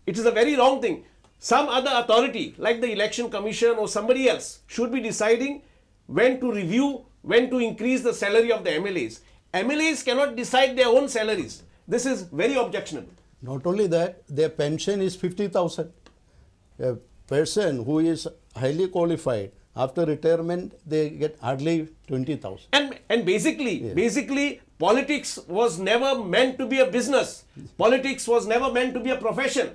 It is a very wrong thing. Some other authority like the Election Commission or somebody else should be deciding when to review, when to increase the salary of the MLAs. MLAs cannot decide their own salaries. This is very objectionable. Not only that, their pension is 50,000. A person who is highly qualified, after retirement, they get hardly 20,000. And basically, politics was never meant to be a business. Politics was never meant to be a profession.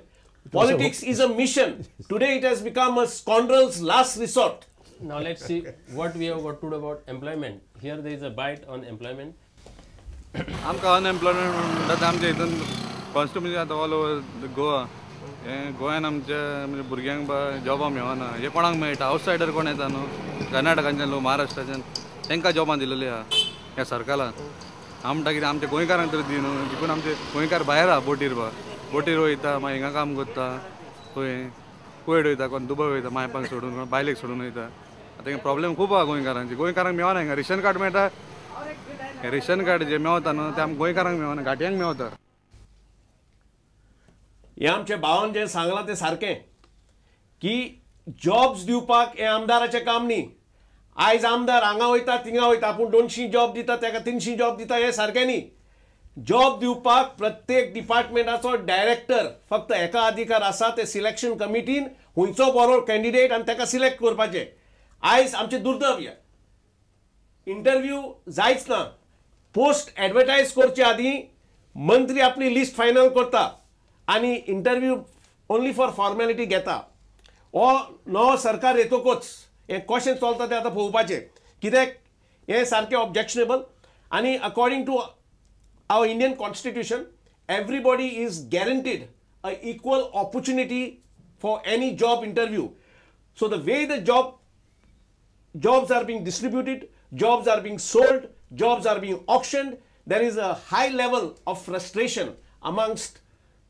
Politics is a mission. Today it has become a scoundrel's last resort. Now let's see what we have got to do about employment. Here there is a bite on employment. आमकां unemployment म्हणटा ते आमच्या हितून constituency आतां all over Goa गोंयान आमच्या म्हणजे भुरग्यांक जॉबां मेळना हे कोणाक मेळटा आवटसायडर कोण येता न्हू कर्नाटकाच्यान लोक महाराष्ट्राच्यान तांकां जॉबां दिलेली आहा ह्या सरकारान आम म्हणटा कितें आमच्या गोंयकारांक तरी दी न्हू देखून आमचे गोंयकार भायर आहा बोटीर वयता मागीर हिंगा काम करता खंय कुवेट वयता कोण दुबय वयता मायपाक सोडून कोण बायलेक सोडून वयता आतां हिंगा प्रॉब्लेम खूब आहा गोंयकारांची गोंयकारांक मेळना हिंगा रेशन कार्ड मेळटा रेशन कार्ड जे मेळता न्हू ते आमकां गोंयकारांक मेळना घाट्यांक मेळता हे आमच्या भावान जे सांगलां ते सारकें की जॉब्स दिवपाक हे आमदाराचें काम न्ही आयज आमदार हांगा वयता थिंगा वयता आपूण 200 जॉब दिता ताका 300 जॉब दिता हे सारकें न्ही जॉब दिवपाक प्रत्येक डिपार्टमेंटाचो डायरेक्टर फक्त एका अधिकार आसा ते सिलेक्शन कमिटीन खंयचो बरो कॅन्डिडेट आनी ताका सिलेक्ट करपाचें आयज आमचें दुर्दैव इंटरव्यू जायच ना पोस्ट एडवर्टायज करचे आदीं मंत्री आपली लिस्ट फायनल करता आनी इंटरव्यू ओन्ली फॉर फॉर्मेलिटी घेता हो नवो सरकार येतकूच हे कशें चलता तें आतां पळोवपाचें कित्याक हें सारकें ऑब्जेक्शनेबल आनी according to our Indian constitution, everybody is guaranteed an equal opportunity for any job interview. So the way the jobs are being distributed, jobs are being sold, jobs are being auctioned, there is a high level of frustration amongst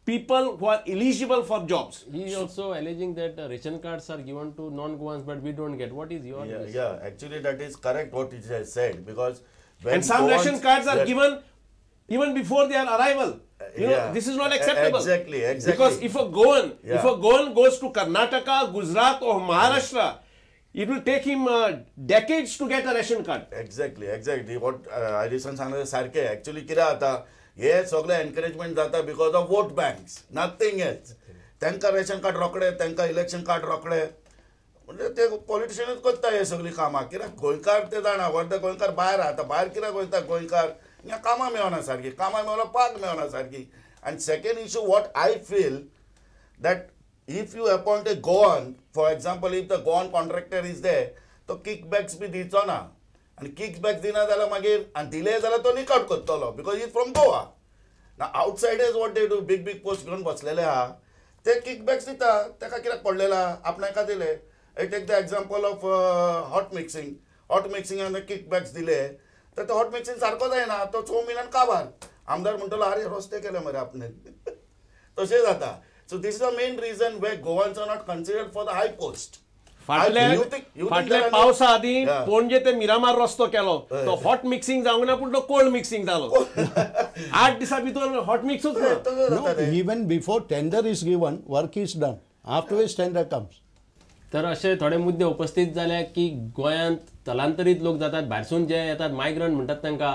people who are eligible for jobs. He is also alleging that ration cards are given to non-Goans but we don't get. What is your view? Yeah, actually that is correct what he has said because when and some ration cards are given even before their arrival. You know, this is not acceptable. Exactly. Because if a Goan goes to Karnataka, Gujarat or Maharashtra, it will take him decades to get a ration card. Exactly. What Harrison सांगले सारखे actually कितें जाता हे सगळे encouragement जाता because of vote banks, nothing else. तांकां ration card रोखडे तांकां election card रोखडे म्हणजे ते पॉलिटिशियनच करता हे सगळी कामां कित्याक गोंयकार ते जाणा वर्द गोंयकार भायर आहा भायर कित्याक वयता गोंयकार हिंगा कामां मेळना सारकी कामां मेळना पाक मेळना सारकी and second issue what I feel that if you appoint a Goan for example if the Goan contractor is there तो kickbacks बी दिवचो ना and kickbacks दिना जाल्यार मागीर and दिले जाल्यार तो निकाट करतलो because he is from Goa. Now outsiders what they do big post घेवन बसलेले आहा ते kickbacks दिता ताका कित्याक पडलेला आपणाका दिले I take the example of hot mixing and the kickbacks दिले तर तो हॉट मिक्सिंग सारको जायना तो 6 म्हयन्यान काबार आमदार म्हणटलो अरे रस्ते केले मरे आपणे तशें जाता so this is the main reason why Goans are not considered for the high post फाटल्या पावसा आदीं पणजे ते मिरामार रस्तो केलो तो हॉट मिक्सिंग जावंक ना पूण तो कोल्ड मिक्सिंग जालो 8 दिसा भितर हॉट मिक्सूच ना even before tender is given work is done afterwards tender comes तर असे थोडे मुद्दे उपस्थित झाले की गोंयांत स्थलांतरीत लोक जातात भायरसून जे येतात मायग्रंट म्हणतात तांकां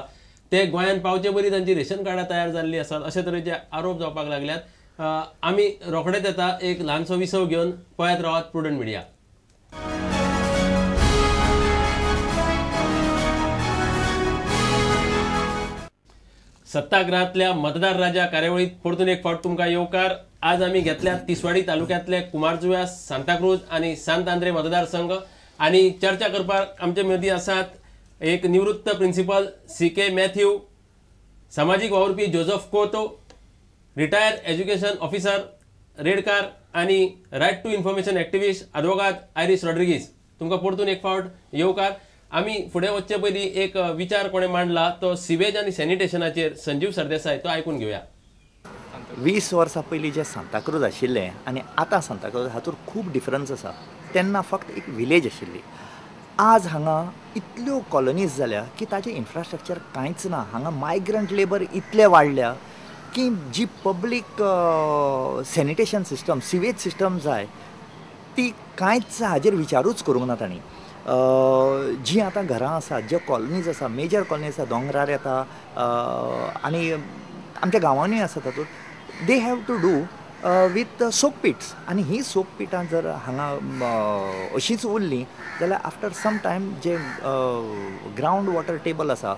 ते गोंयांत पावचे पयलीं तांची रेशन कार्डां तयार जाल्ली आसात अशे तरेचे आरोप जावपाक लागल्यात आमी रोखडेच येता एक ल्हानसो विसव घेवन पळयत रावात प्रुडंट मिडिया सत्तागृहातल्या मतदार राजा कार्यावळीत परतून एक फावट तुमकां येवकार आज आमी घेतल्या तिसवाडी तालुक्यांतले कुमारजुव्या सांताक्रूज आनी सांत आंद्रे मतदारसंघ आनी चर्चा करपाक आमचे मदीं आसात एक निवृत्त प्रिंसिपल CK मॅथ्यू सामाजीक वावुरपी जोझफ कोतो रिटायर एज्युकेशन ऑफिसर रेडकार आनी right to information activist advocate Irish Rodrigues तुमकां परतून एक फावट येवकार आमी फुडें वचचे पयलीं एक विचार कोणे मांडला तो सिवेज आनी सॅनिटेशनाचेर संजीव सरदेसाय तो आयकून घेवया 20 वर्सां पयलीं जे सांताक्रूज आशिल्लें आनी आतां सांताक्रूज हातूंत खूब डिफरन्स आसा तेन्ना फक्त एक विलेज आशिल्ली आज हांगा इतल्यो कॉलनीज जाल्या की ताचें इन्फ्रास्ट्रक्चर कांयच ना हांगा मायग्रंट लेबर इतले वाडल्या की जी public sanitation system sewage system जाय ती कांयच हाजेर विचारूच करूंक ना तांणी. जी आतां घरां आसात, ज्यो कॉलनीज आसा, मेजर कॉलनी आसा, दोंगरार येता आनी आमच्या गांवांनी आसा तातूंत, they have to do with soak pits. आनी ही सोक पिटां जर हांगा अशींच उरलीं जाल्यार आफ्टर सम टायम जे ग्रावंड वॉटर टेबल आसा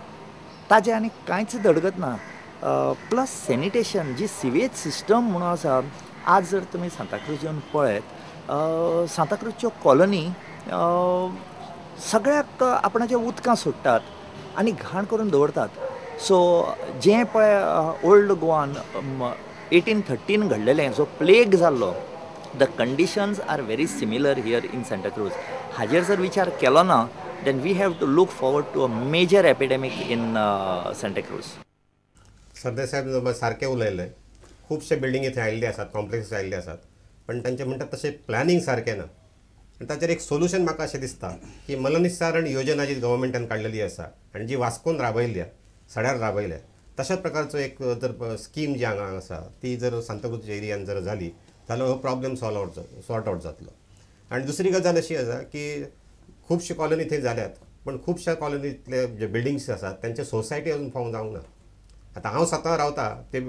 ताजें आनी कांयच धडगत ना. प्लस सॅनिटेशन जी सिवेज सिस्टम म्हणून आसा, आज जर तुमी सांताक्रूज येवन पळयत, सांताक्रूजच्यो कॉलनी सगळ्याक आपणाच्या उदकां सोडटात आनी घाण करून दवरतात. सो जें पळय ओल्ड गोवान 1813 घडलेलें जो प्लेग जाल्लो, the conditions are very similar here in Santacruz. हाजेर जर विचार केलो ना then we have to look forward to a major epidemic in Santacruz. Sardesai साहेब सारकें उलयलें. खुबशे बिल्डिंगी थंय आयिल्ले आसात, कॉम्प्लेक्स आयिल्ले आसात, पण तांचें म्हणटात तशें प्लॅनिंग सारकें ना. आनी ताचेर एक सोल्युशन म्हाका अशें दिसता की मलनिस्सारण योजना जी गव्हर्मेंटान काडलेली आसा आनी जी वास्कोन राबयल्या, सड्यार राबयल्या, तशाच प्रकारचो एक जर स्कीम जी हांगा आसा ती जर सांताक्रूज एरियान जर जाली जाल्यार हो प्रॉब्लेम सॉर्ट आउट जातलो. आनी दुसरी गजाल अशी आसा की खुबशे कॉलनी थंय जाल्यात, पण खुबश्या कॉलनींतले जे बिल्डिंग्स आसात तांचे सोसायटी अजून फॉर्म जावंक ना. आतां हांव स्वता रावता ते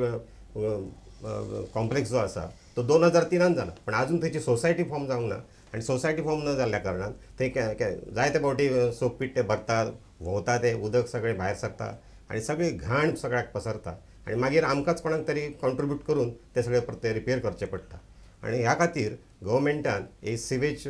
कॉम्प्लेक्स जो आसा तो 2003 जाला, पण अजून थंयची सोसायटी फॉर्म जावंक ना. आनी सोसायटी फॉर्म न जाल्ल्या कारणान थंय जायते फावटी सोक पीट ते भरतात, व्हांवता ते उदक सगळें भायर सरता आनी सगळी घाण सगळ्याक पसरता. आनी मागीर आमकांच कोणाक तरी कॉन्ट्रिब्यूट करून ते सगळे परते रिपेर करचें पडटा. आनी ह्या खातीर गव्हर्मेंटान ही सिवेज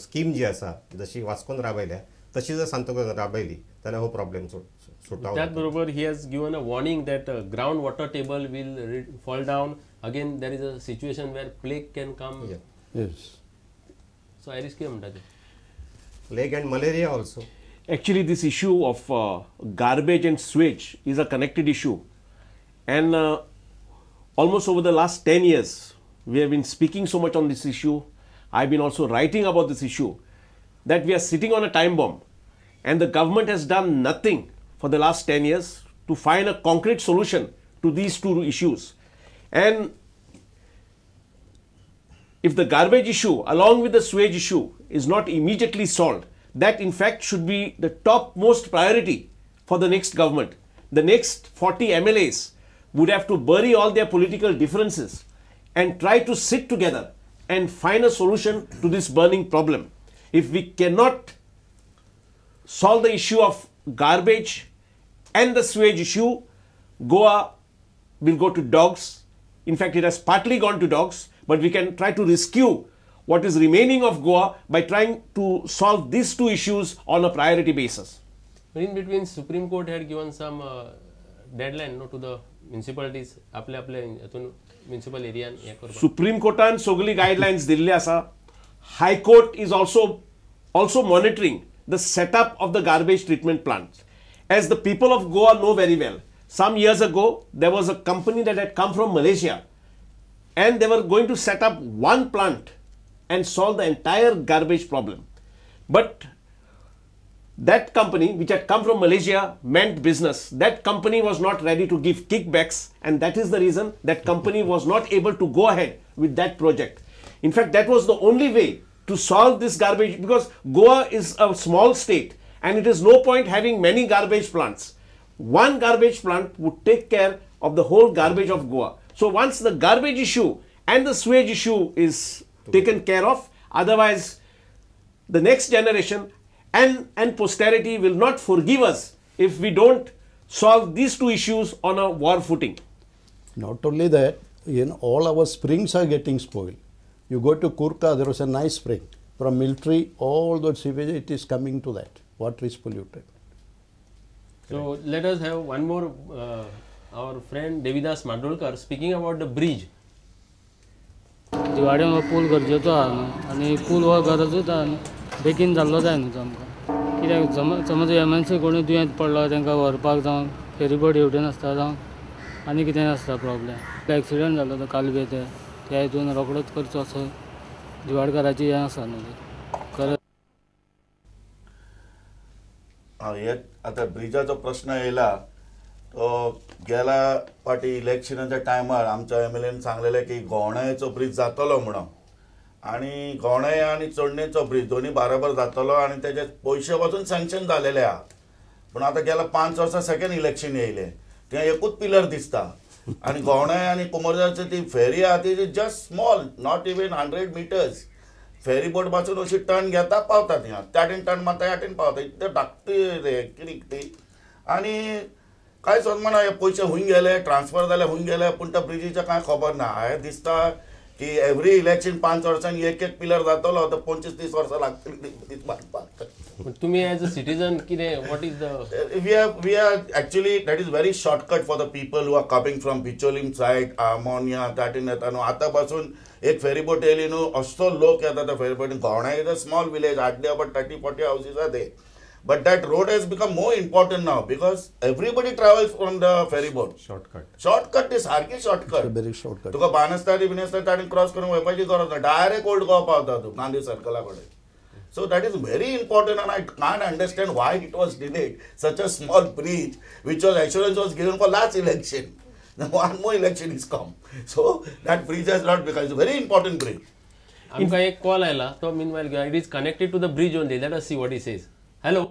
स्कीम जी आसा जशी वास्कोन राबयल्या तशी जर सांताक्रूज राबयली जाल्यार हो प्रॉब्लेम सुटता. त्याच बरोबर ही has given a warning that ground water table will fall down. Again there is a situation where plague can come. Yes. So I risk म्हणटा Plague and malaria also. Actually, this issue of garbage and sewage is a connected issue, and almost over the last 10 years we have been speaking so much on this issue. I've been also writing about this issue that we are sitting on a time bomb, and the government has done nothing for the last 10 years to find a concrete solution to these two issues. And if the garbage issue along with the sewage issue is not immediately solved, that in fact should be the topmost priority for the next government. The next 40 MLAs would have to bury all their political differences and try to sit together and find a solution to this burning problem. If we cannot solve the issue of garbage and the sewage issue, Goa will go to dogs. In fact, it has partly gone to dogs, but we can try to rescue what is remaining of Goa by trying to solve these two issues on a priority basis. In between, Supreme Court had given some deadline to the municipalities. आपल्या municipal area. Supreme Courtan sogli guidelines दिल्ले आसा. High Court is also monitoring the setup of the garbage treatment plants. As the people of Goa know very well, some years ago there was a company that had come from Malaysia, and they were going to set up one plant and solve the entire garbage problem. But that company, which had come from Malaysia, meant business. That company was not ready to give kickbacks, and that is the reason that company was not able to go ahead with that project. In fact, that was the only way to solve this garbage, because Goa is a small state and it is no point having many garbage plants. One garbage plant would take care of the whole garbage of Goa. So once the garbage issue and the sewage issue is taken care of, otherwise the next generation and posterity will not forgive us if we don't solve these two issues on a war footing. Not only that, all our springs are getting spoiled. You go to Kurka, there was a nice spring. From Military, all those sewage, it is coming to that. Water is polluted. So let us have one more, our friend Devidas Mandolkar speaking about the bridge. दिवाडेन हो pool गरजेचो आहा न्हू आनी pool हो गरजूच आहा न्हू बेगीन जाल्लो जाय न्हू तो आमकां कित्याक समज एमएनसी कोणूय दुयेंत पडलो तांकां व्हरपाक जावं फेरीबोट येवटेन आसता जावं आनी कितें आसता प्रॉब्लेम एक्सिडेंट जालो तो कालवे त्या हितून रोखडोच करचो असो दिवाडकाराची हें आसा न्हू खरें. हे आता ब्रिजाचो प्रश्न येयला गेल्या फाटी इलेक्शनाच्या टायमार आमच्या MLAन सांगलेले की घोवणायचो ब्रिज जातलो म्हणून आणि घोवणाय आणि चोडणेचो ब्रिज दोन्ही बरोबर जातलो आणि त्याचे पैसे वचून सँक्शन झालेले आहा. पण आता गेल्या 5 वर्सां सेकंड इलेक्शन येयले ते एकूच पिलर दिसता आणि घोवणाय आणि कुंबरजुव्याची ती फेरी आहा ती just small not even 100 meters. Ferry boat पासून अशी टर्न घेता पावता थिंगा त्या टेन टर्न मारता ह्या टेन पावता इतले धाकटी रे किरिक ती आणि काय सोद म्हणा हे पयशे हुंय गेले ट्रान्सफर जाले हुंय गेले पूण त्या ब्रिजीचे कांय खबर ना. हांवें दिसता की एवरी इलेक्शन 5 वर्सांनी एक पिलर जातलो तर 25-30 वर्सां लागतली बांदपाक. तुम्ही एज अ सिटीजन कितें what is the we are actually that is very shortcut for the people who are coming from Bicholim side, Ammonia, that in that. आतापासून एक फेरीबोट येयली न्हू असो लोक येता त्या फेरीबोटीन. Ghovnai is a small village, hardly about 30-40 houses are there. But that road has become more important now because everybody travels from the ferry boat. Shortcut is सारकी shortcut. Very shortcut. तुका बानस्तारी बिनस्तारी क्रॉस करून वयपाची गरज ना, डायरेक्ट ओल्ड गोवा पावता तू गांधी सर्कला कडेन. So that is very important and I can't understand why it was delayed. Such a small bridge which was assurance was given for last election. Now one more election is come. So that bridge has not become, it's a very important bridge. आमकां एक call आयला तो meanwhile it is connected to the bridge only. Let us see what he says. Hello.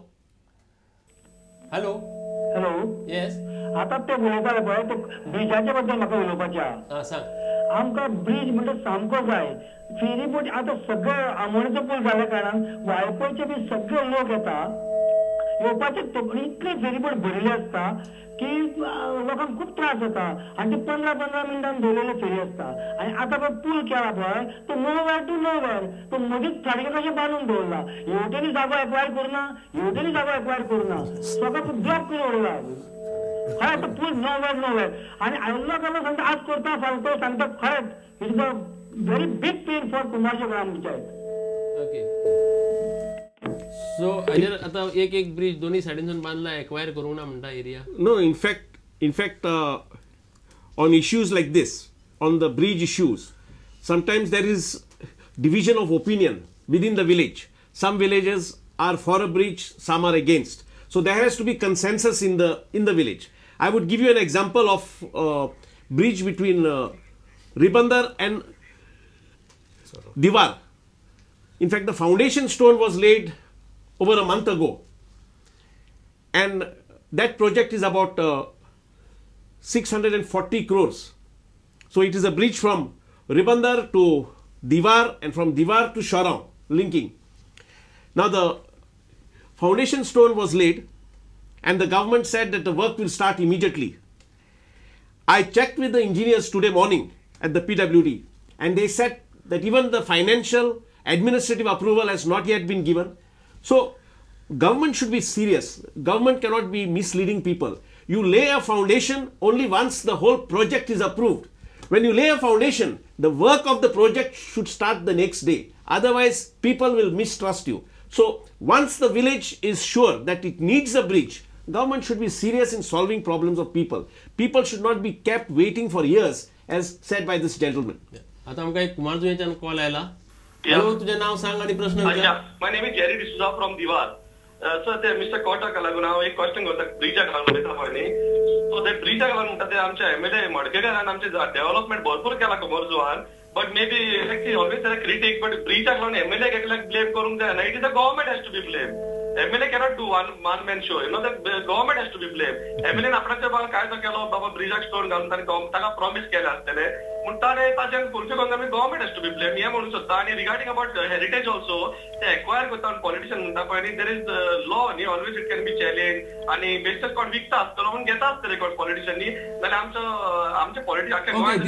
Yes. आता ते उलयताले पळय ते ब्रिजाचे बद्दल म्हाका उलोवपाचें आहा. सांग. आमकां ब्रिज म्हणजे सामको जाय. फेरी बोट आतां सगळे आमोणेचो पूल जाल्या कारणान वाळपयचे बी सगळे लोक येता येवपाचे इतले फेरी बोट भरिल्ले आसता की लोकांक खूब त्रास जाता आनी ते 15-15 मिनटान दवरलेले फेरी आसता. आनी आतां पळय पूल केला पळय तो नोवेर टू नोवेर तो मदींच थाडगे कशें बांदून दवरला. हेवटेनी जागो एक्वायर करूना हेवटेनी जागो एक्वायर करूना सगळो ब्लॉक करून उडयला. खरें तो पूल नोवेर आनी आयल्लो गेलो सांगता आज करता फाल्यां तो सांगता खरेंच is a very big pain for Cumbarjua gram panchayat. Okay. So हाजेर आतां एक ब्रिज दोन्ही सायडीनसून बांदला एक्वायर करूंक ना म्हणटा area. No, in fact, on issues like this, on the bridge issues, sometimes there is division of opinion within the village. Some villages are for a bridge, some are against. So there has to be consensus in the village. I would give you an example of bridge between Ribandar and Diwar. In fact, the foundation stone was laid over a month ago, and that project is about 640 crores. So it is a bridge from Ribandar to Diwar and from Diwar to Shorang linking. Now the foundation stone was laid and the government said that the work will start immediately. I checked with the engineers today morning at the PWD and they said that even the financial administrative approval has not yet been given. So government should be serious. Government cannot be misleading people. You lay a foundation only once the whole project is approved. When you lay a foundation, the work of the project should start the next day. Otherwise, people will mistrust you. So once the village is sure that it needs a bridge, government should be serious in solving problems of people. People should not be kept waiting for years, as said by this gentleman. आता आमकां एक कुंभारजुव्याच्यान call आयला. Hello, तुझें नाव सांग आणि प्रश्न विचार. My name is Jerry D'Souza from दिवार. Sir ते मिस्टर कोटाका लागून हांव एक क्वेश्चन करता ब्रिजाक लागून उलयता पळय न्ही. सो ते ब्रिजाक लागून म्हणटा ते आमचे MLA मडकेकारान आमचे डेव्हलपमेंट भरपूर केला कुंभारजुव्यान. But may be always critic but ब्रिजाक लागून MLA एकल्याक ब्लेम करूंक जायना. It is the government has to be blame. MLA cannot do one man show. You know the government has to be blamed. MLA आपणाच्या बाल काय तो केलो बाबा ब्रिजाक stone घालून ताका प्रॉमिस केले आसतले पूण ताणे ताचें फुलफिल करूंक आमी government has to be blame हे म्हणूंक सोदता. आनी रिगार्डिंग अबाउट हेरिटेज ऑल्सो ते एक्वायर करता पॉलिटिशियन म्हणटा पळय न्ही देर इज लॉ न्ही always it can be challenge आनी बेस्टच कोण विकता आसतलो म्हणून घेता आसतले कोण पॉलिटिशियन न्ही जाल्यार आमचे पॉलिटिक्स आख्या गोंयांत